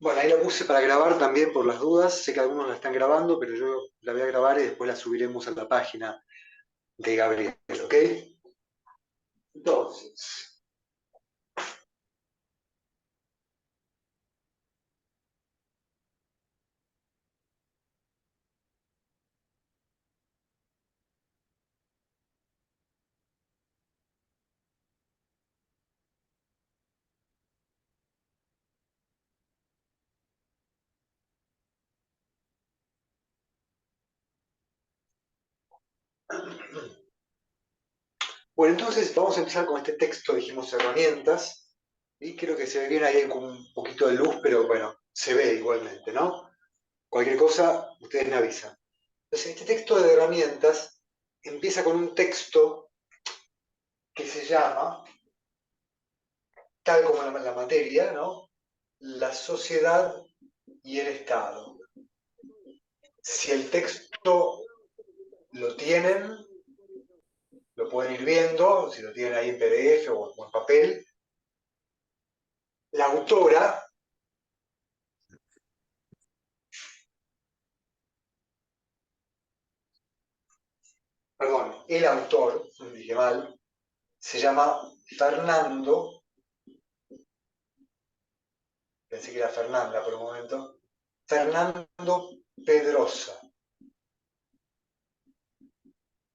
Bueno, ahí la puse para grabar también por las dudas. Sé que algunos la están grabando, pero yo la voy a grabar y después la subiremos a la página de Gabriel, ¿ok? Entonces, bueno, entonces vamos a empezar con este texto, dijimos herramientas, y creo que se ve bien ahí con un poquito de luz, pero bueno, se ve igualmente, ¿no? Cualquier cosa, ustedes me avisan. Entonces, este texto de herramientas empieza con un texto que se llama, tal como la materia, ¿no? La sociedad y el Estado. Si el texto lo tienen, lo pueden ir viendo, si lo tienen ahí en PDF o en papel. La autora, perdón, el autor, dije mal, se llama Fernando, pensé que era Fernanda por un momento, Fernando Pedrosa.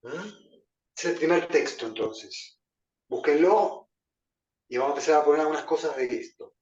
¿Mm? Es el primer texto entonces. Búsquenlo y vamos a empezar a poner algunas cosas de esto.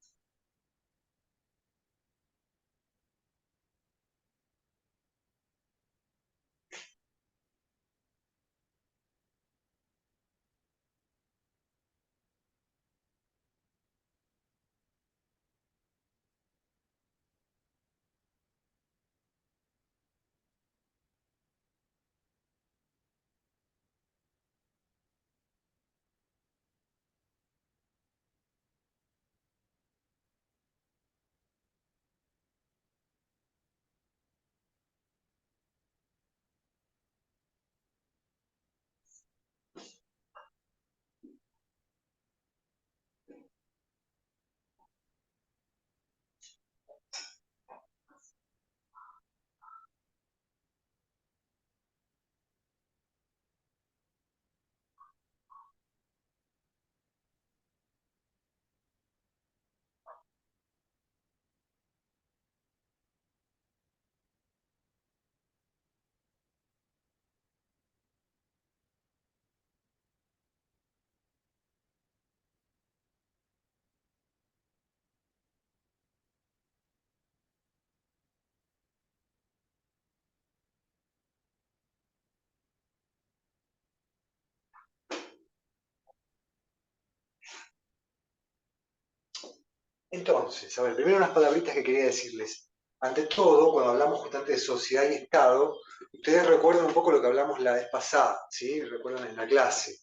Entonces, a ver, primero unas palabritas que quería decirles. Ante todo, cuando hablamos justamente de sociedad y Estado, ustedes recuerdan un poco lo que hablamos la vez pasada, ¿sí? Recuerdan en la clase.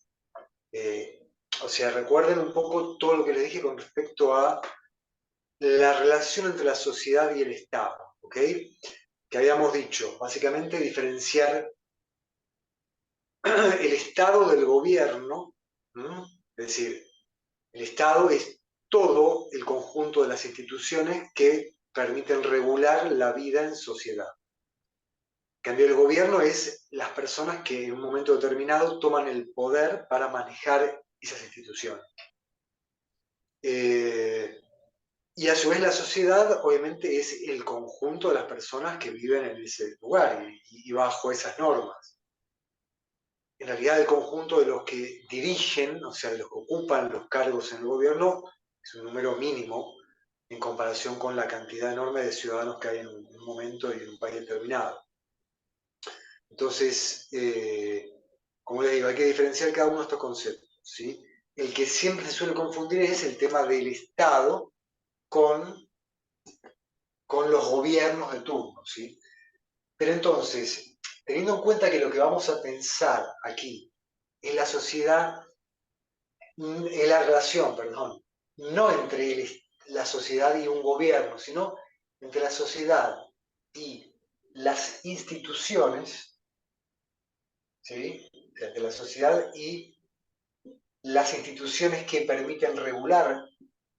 Eh, o sea, recuerden un poco todo lo que les dije con respecto a la relación entre la sociedad y el Estado, ¿ok? Que habíamos dicho, básicamente diferenciar el Estado del gobierno, ¿m? Es decir, el Estado es todo el conjunto de las instituciones que permiten regular la vida en sociedad. En cambio, el gobierno es las personas que en un momento determinado toman el poder para manejar esas instituciones. Eh, y a su vez la sociedad obviamente es el conjunto de las personas que viven en ese lugar y bajo esas normas. En realidad el conjunto de los que dirigen, o sea, de los que ocupan los cargos en el gobierno, es un número mínimo en comparación con la cantidad enorme de ciudadanos que hay en un momento y en un país determinado. Entonces, como les digo, hay que diferenciar cada uno de estos conceptos, ¿sí? El que siempre se suele confundir es el tema del Estado con, con los gobiernos de turno, ¿sí? Pero entonces, teniendo en cuenta que lo que vamos a pensar aquí es la sociedad, es la relación, perdón, no entre la sociedad y un gobierno, sino entre la sociedad y las instituciones, ¿sí? O sea, entre la sociedad y las instituciones que permiten regular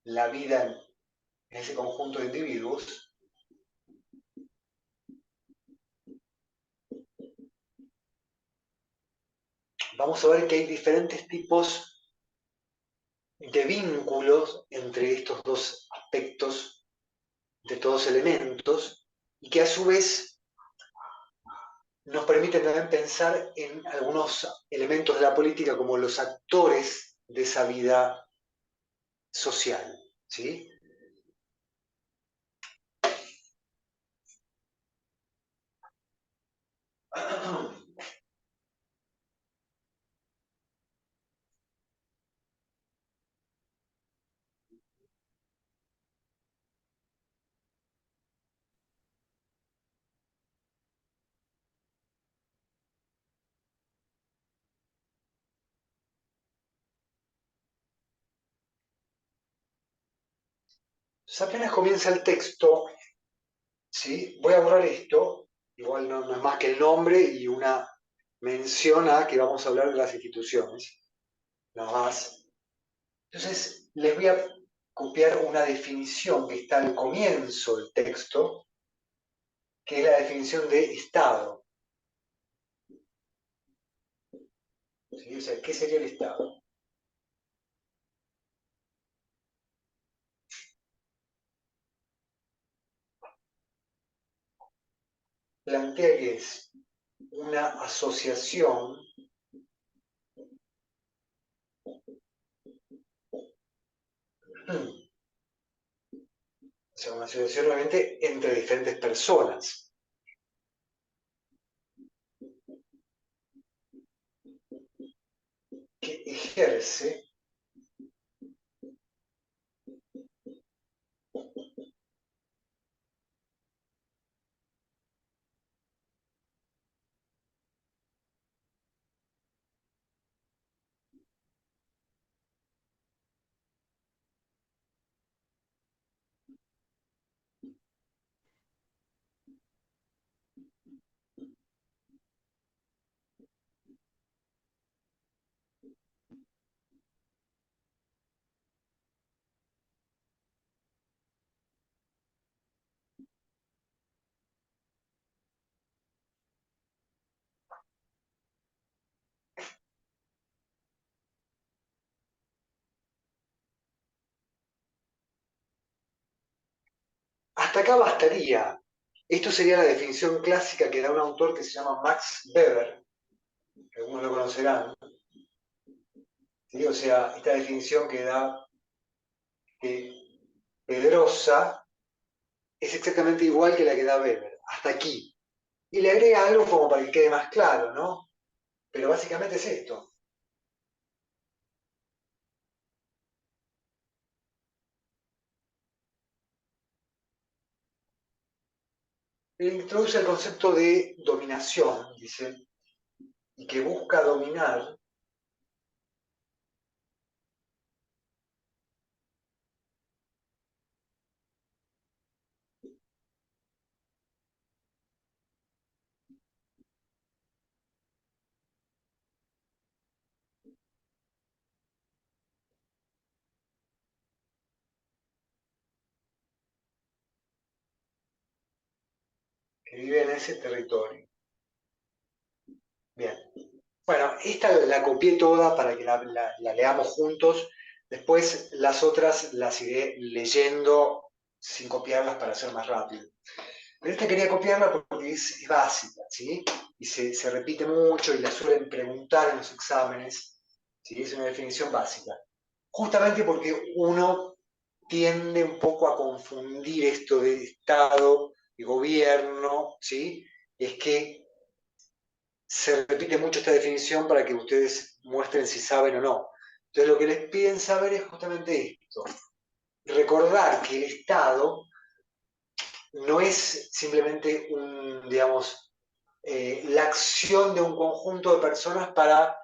la vida en ese conjunto de individuos, vamos a ver que hay diferentes tipos de vínculos entre estos dos aspectos de todos elementos y que a su vez nos permiten también pensar en algunos elementos de la política como los actores de esa vida social. ¿Sí? Entonces, apenas comienza el texto, ¿sí? Voy a borrar esto, igual no es más que el nombre y una mención a que vamos a hablar de las instituciones, nada más. Entonces, les voy a copiar una definición que está al comienzo del texto, que es la definición de Estado. ¿Sí? O sea, ¿qué sería el Estado? Plantea que es una asociación, o sea, una asociación obviamente entre diferentes personas, que ejerce hasta acá bastaría. Esto sería la definición clásica que da un autor que se llama Max Weber, que algunos lo conocerán. ¿Sí? O sea, esta definición que da Pedrosa es exactamente igual que la que da Weber, hasta aquí. Y le agrega algo como para que quede más claro, ¿no? Pero básicamente es esto. Él introduce el concepto de dominación, dice, y que busca dominar, que vive en ese territorio. Bien. Bueno, esta la copié toda para que la leamos juntos. Después las otras las iré leyendo sin copiarlas para ser más rápido. Pero esta quería copiarla porque es básica, ¿sí? Y se repite mucho y la suelen preguntar en los exámenes, ¿sí? Es una definición básica. Justamente porque uno tiende un poco a confundir esto de Estado y gobierno, ¿sí? Es que se repite mucho esta definición para que ustedes muestren si saben o no. Entonces lo que les piden saber es justamente esto. Recordar que el Estado no es simplemente digamos, la acción de un conjunto de personas para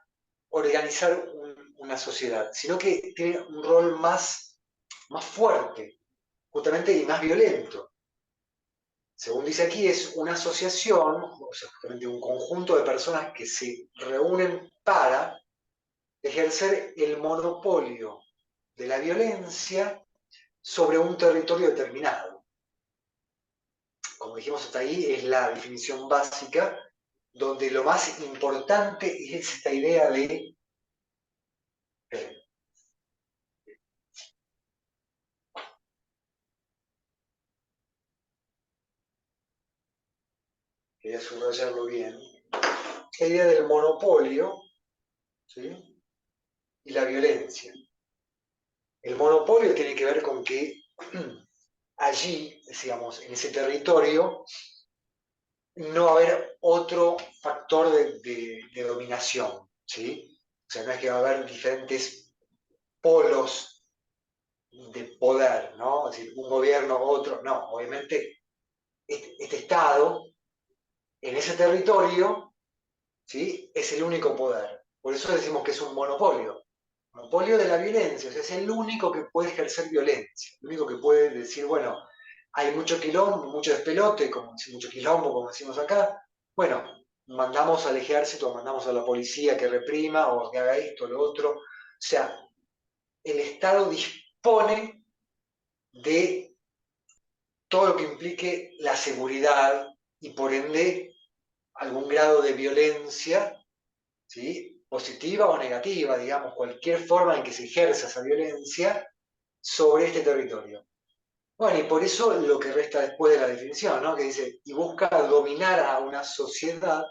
organizar una sociedad, sino que tiene un rol más fuerte, justamente, y más violento. Según dice aquí, es una asociación, o sea, justamente un conjunto de personas que se reúnen para ejercer el monopolio de la violencia sobre un territorio determinado. Como dijimos hasta ahí, es la definición básica, donde lo más importante es esta idea de... Quería subrayarlo bien. La idea del monopolio, ¿sí? Y la violencia. El monopolio tiene que ver con que allí, digamos, en ese territorio, no va a haber otro factor de dominación, ¿sí? O sea, no es que va a haber diferentes polos de poder, ¿no? Es decir, un gobierno, otro, no, obviamente este Estado en ese territorio, ¿sí? Es el único poder. Por eso decimos que es un monopolio. Monopolio de la violencia, o sea, es el único que puede ejercer violencia, el único que puede decir, bueno, hay mucho quilombo, mucho despelote, como, mucho quilombo, como decimos acá, bueno, mandamos al ejército, mandamos a la policía que reprima o que haga esto, lo otro. O sea, el Estado dispone de todo lo que implique la seguridad y por ende algún grado de violencia, ¿sí? Positiva o negativa, digamos, cualquier forma en que se ejerza esa violencia sobre este territorio. Bueno, y por eso lo que resta después de la definición, ¿no? Que dice, y busca dominar a una sociedad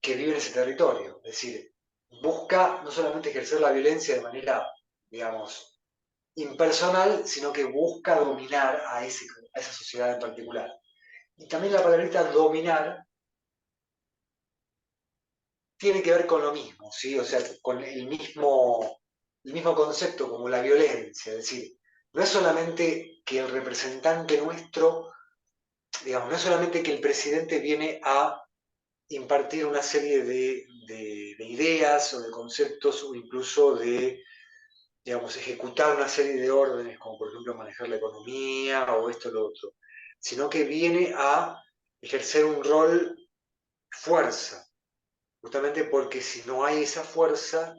que vive en ese territorio. Es decir, busca no solamente ejercer la violencia de manera, digamos, impersonal, sino que busca dominar a esa sociedad en particular. Y también la palabrita dominar tiene que ver con lo mismo, ¿sí? O sea, con el mismo concepto como la violencia. Es decir, no es solamente que el representante nuestro, digamos, no es solamente que el presidente viene a impartir una serie de ideas o de conceptos o incluso de, digamos, ejecutar una serie de órdenes, como por ejemplo manejar la economía o esto o lo otro, sino que viene a ejercer un rol fuerza, justamente porque si no hay esa fuerza,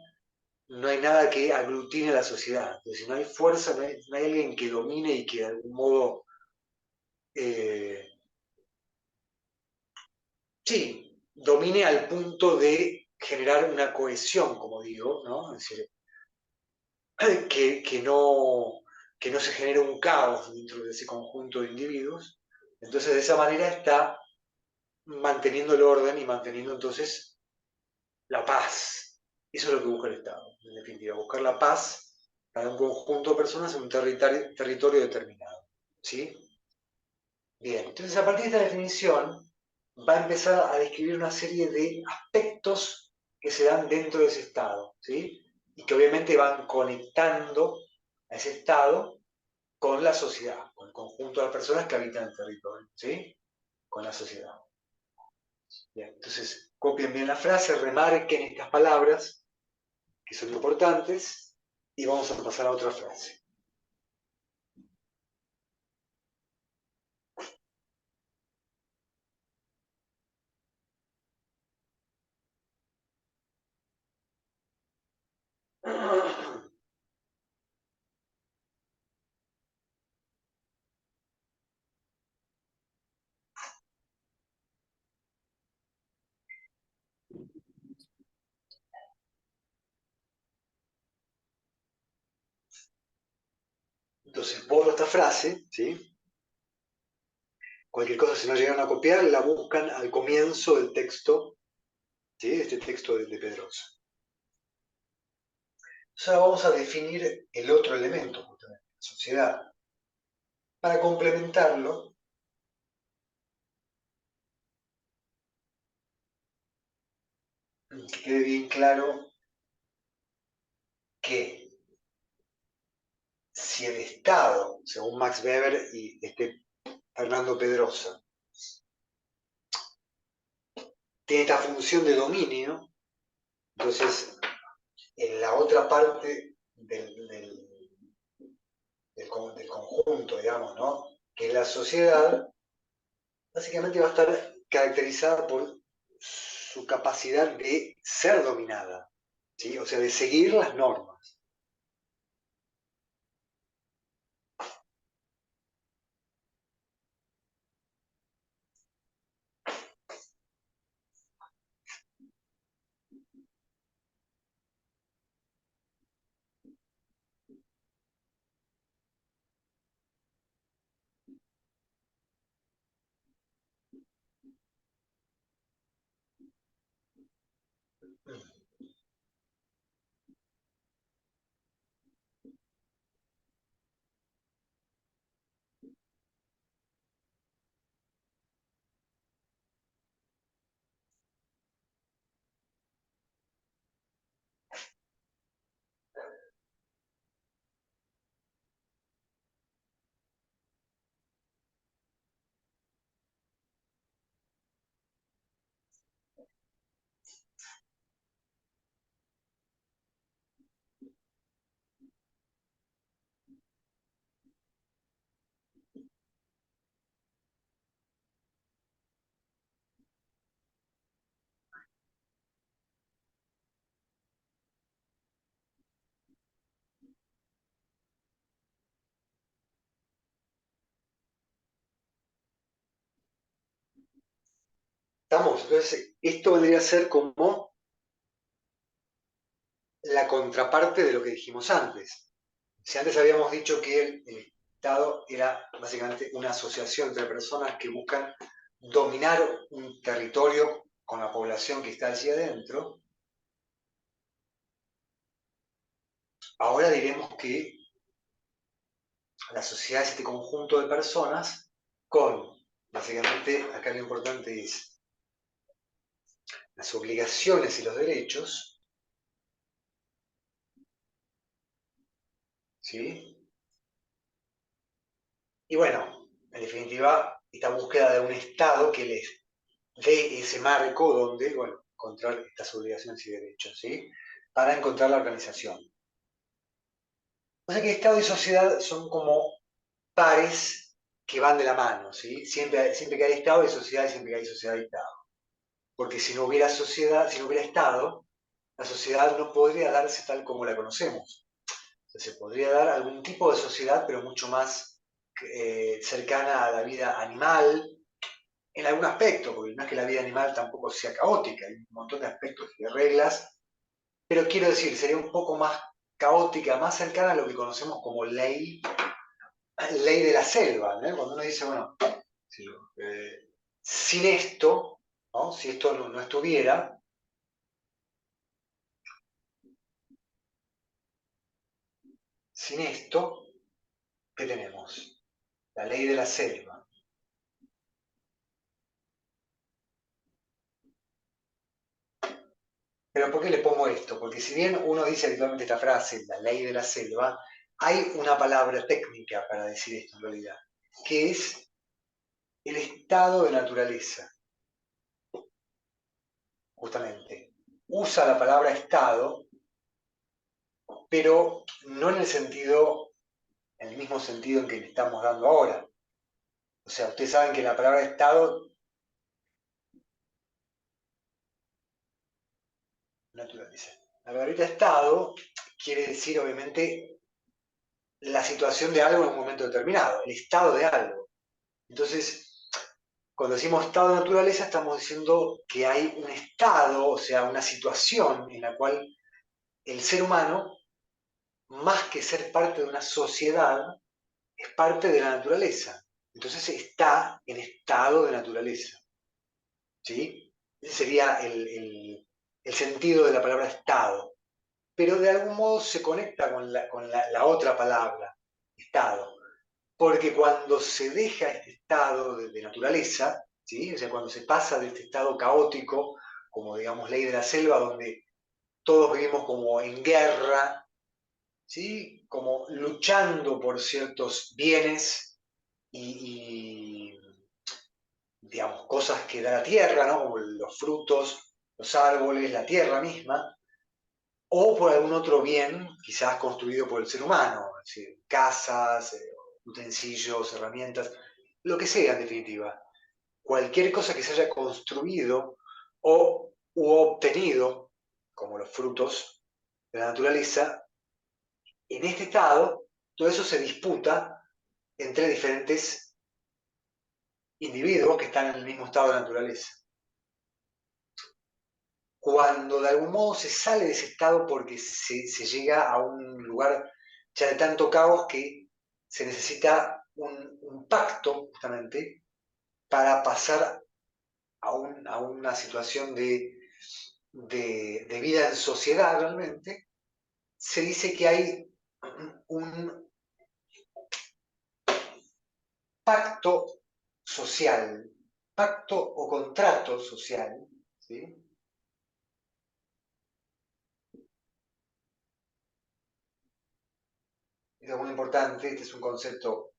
no hay nada que aglutine a la sociedad. Entonces, si no hay fuerza, no hay alguien que domine y que de algún modo, eh, sí, domine al punto de generar una cohesión, como digo, ¿no? Es decir, que no se genere un caos dentro de ese conjunto de individuos. Entonces, de esa manera está manteniendo el orden y manteniendo entonces la paz. Eso es lo que busca el Estado, en definitiva, buscar la paz para un conjunto de personas en un territorio determinado. ¿Sí? Bien, entonces a partir de esta definición va a empezar a describir una serie de aspectos que se dan dentro de ese Estado, ¿sí? Y que obviamente van conectando a ese Estado con la sociedad, con el conjunto de las personas que habitan el territorio, ¿sí? Con la sociedad. Bien, entonces copien bien la frase, remarquen estas palabras que son importantes y vamos a pasar a otra frase. Entonces borro esta frase, ¿sí? Cualquier cosa, si no llegan a copiar, la buscan al comienzo del texto, ¿sí? Este texto de Pedrosa. Entonces ahora vamos a definir el otro elemento, justamente, la sociedad. Para complementarlo, que quede bien claro que si el Estado, según Max Weber y Fernando Pedrosa, tiene esta función de dominio, entonces en la otra parte del conjunto, digamos, ¿no? Que es la sociedad, básicamente va a estar caracterizada por su capacidad de ser dominada, ¿sí? O sea, de seguir las normas. ¿Estamos? Entonces, esto vendría a ser como la contraparte de lo que dijimos antes. Si antes habíamos dicho que el Estado era básicamente una asociación entre personas que buscan dominar un territorio con la población que está allí adentro, ahora diremos que la sociedad es este conjunto de personas con, básicamente, acá lo importante es las obligaciones y los derechos, ¿sí? Y bueno, en definitiva, esta búsqueda de un Estado que les dé ese marco donde, bueno, encontrar estas obligaciones y derechos, ¿sí? Para encontrar la organización. O sea que Estado y sociedad son como pares que van de la mano, ¿sí? Siempre que hay Estado hay sociedad y siempre que hay sociedad hay Estado. Porque si no hubiera sociedad, si no hubiera Estado, la sociedad no podría darse tal como la conocemos. O sea, se podría dar algún tipo de sociedad, pero mucho más cercana a la vida animal, en algún aspecto, porque no es que la vida animal tampoco sea caótica, hay un montón de aspectos y de reglas, pero quiero decir, sería un poco más caótica, más cercana a lo que conocemos como ley de la selva, ¿no? Cuando uno dice, bueno, si, sin esto, ¿no? Si esto no estuviera, sin esto, ¿qué tenemos? La ley de la selva. Pero ¿por qué le pongo esto? Porque si bien uno dice habitualmente esta frase, la ley de la selva, hay una palabra técnica para decir esto en realidad, que es el estado de naturaleza, justamente. Usa la palabra estado, pero no en el sentido, en el mismo sentido en que le estamos dando ahora. O sea, ustedes saben que la palabra estado, naturaleza. La palabra estado quiere decir, obviamente, la situación de algo en un momento determinado, el estado de algo. Entonces, cuando decimos estado de naturaleza, estamos diciendo que hay un estado, o sea, una situación en la cual el ser humano, más que ser parte de una sociedad, es parte de la naturaleza. Entonces está en estado de naturaleza. ¿Sí? Ese sería el sentido de la palabra estado. Pero de algún modo se conecta con la otra palabra, estado. Porque cuando se deja este estado de naturaleza, ¿sí? O sea, cuando se pasa de este estado caótico, como digamos ley de la selva, donde todos vivimos como en guerra, ¿sí? Como luchando por ciertos bienes y, digamos, cosas que da la tierra, ¿no? Como los frutos, los árboles, la tierra misma, o por algún otro bien, quizás construido por el ser humano, es decir, casas, utensilios, herramientas, lo que sea en definitiva. Cualquier cosa que se haya construido u obtenido, como los frutos de la naturaleza, en este estado, todo eso se disputa entre diferentes individuos que están en el mismo estado de naturaleza. Cuando de algún modo se sale de ese estado porque se llega a un lugar ya de tanto caos que se necesita un pacto justamente para pasar a una situación de de vida en sociedad realmente, se dice que hay un pacto social, pacto o contrato social, ¿sí? Esto es muy importante, este es un concepto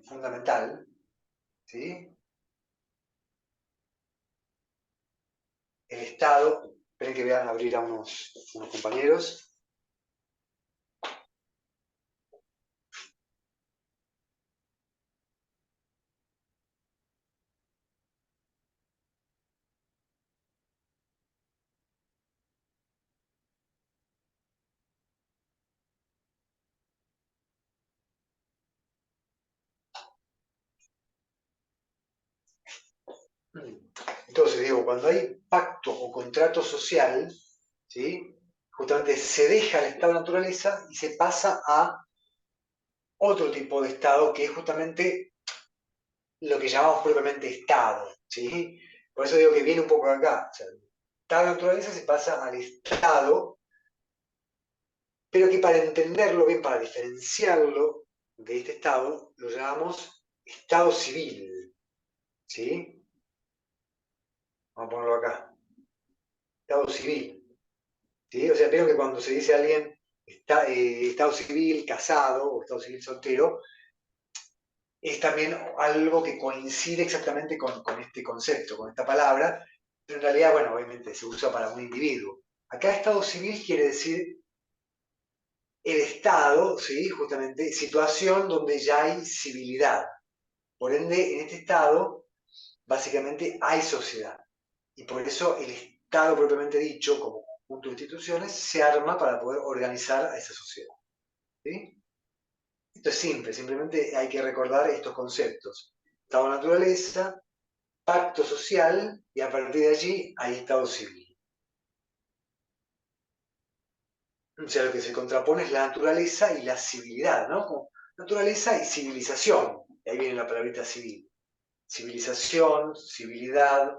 fundamental, ¿sí? El Estado, esperen que vean abrir a unos compañeros. Entonces, digo, cuando hay pacto o contrato social, ¿sí? Justamente se deja el estado de naturaleza y se pasa a otro tipo de estado que es justamente lo que llamamos propiamente estado, ¿sí? Por eso digo que viene un poco de acá. O sea, el estado de naturaleza se pasa al estado, pero que para entenderlo bien, para diferenciarlo de este estado, lo llamamos estado civil, ¿sí? Vamos a ponerlo acá. Estado civil. ¿Sí? O sea, creo que cuando se dice a alguien estado civil casado o estado civil soltero, es también algo que coincide exactamente con este concepto, con esta palabra, pero en realidad, bueno, obviamente se usa para un individuo. Acá estado civil quiere decir el estado, ¿sí? Justamente, situación donde ya hay civilidad. Por ende, en este estado, básicamente hay sociedad. Y por eso el Estado propiamente dicho, como conjunto de instituciones, se arma para poder organizar a esa sociedad. ¿Sí? Esto es simple, simplemente hay que recordar estos conceptos. Estado de naturaleza, pacto social y a partir de allí hay Estado civil. O sea, lo que se contrapone es la naturaleza y la civilidad, ¿no? Como naturaleza y civilización. Y ahí viene la palabrita civil. Civilización, civilidad,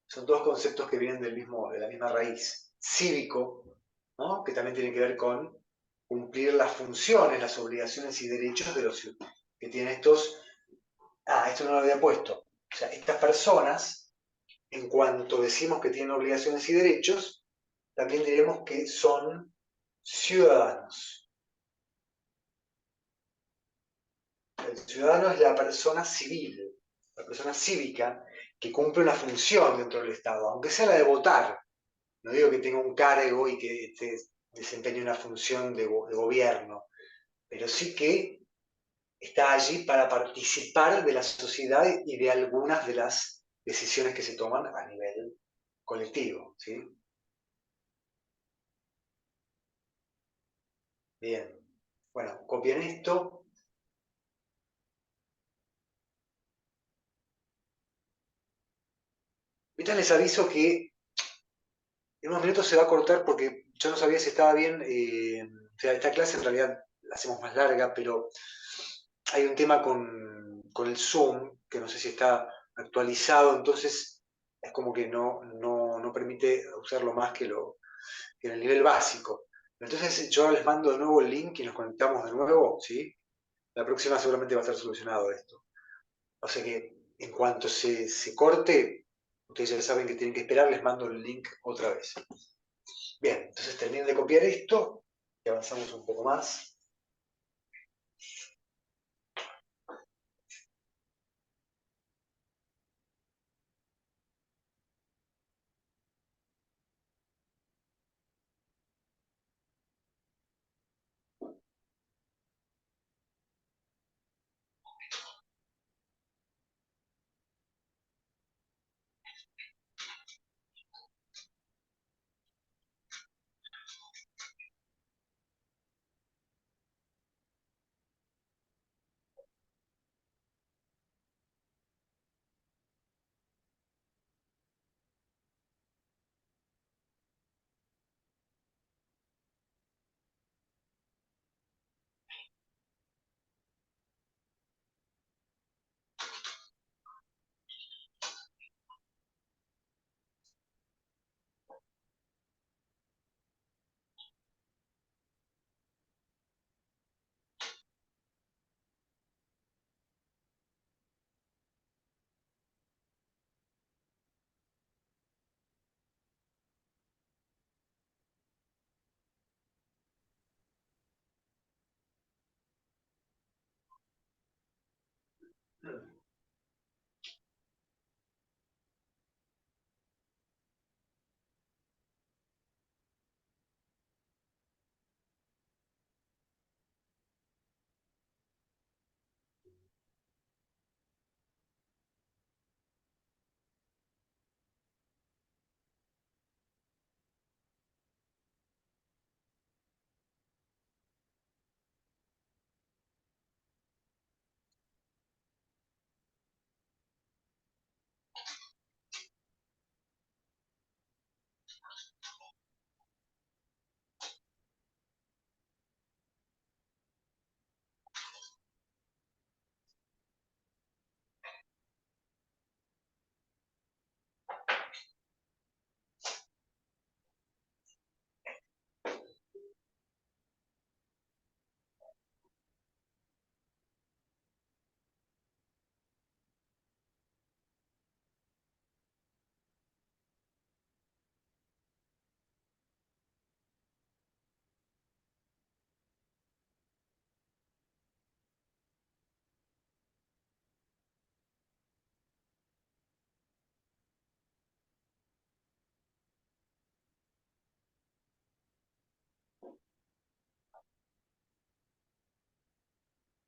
son todos conceptos que vienen de la misma raíz. Cívico, ¿no? Que también tiene que ver con cumplir las funciones, las obligaciones y derechos de los que tienen estos. Ah, esto no lo había puesto. O sea, estas personas, en cuanto decimos que tienen obligaciones y derechos, también diremos que son ciudadanos. El ciudadano es la persona civil, la persona cívica que cumple una función dentro del Estado, aunque sea la de votar. No digo que tenga un cargo y que desempeñe una función de gobierno, pero sí que está allí para participar de la sociedad y de algunas de las decisiones que se toman a nivel colectivo. ¿Sí? Bien. Bueno, copien esto. Mientras les aviso que en unos minutos se va a cortar porque yo no sabía si estaba bien. O sea, esta clase en realidad la hacemos más larga, pero hay un tema con el Zoom que no sé si está actualizado, entonces es como que no permite usarlo más que en el nivel básico. Entonces yo ahora les mando de nuevo el link y nos conectamos de nuevo, ¿sí? La próxima seguramente va a estar solucionado esto. O sea que en cuanto se corte, ustedes ya saben que tienen que esperar, les mando el link otra vez. Bien, entonces termino de copiar esto y avanzamos un poco más.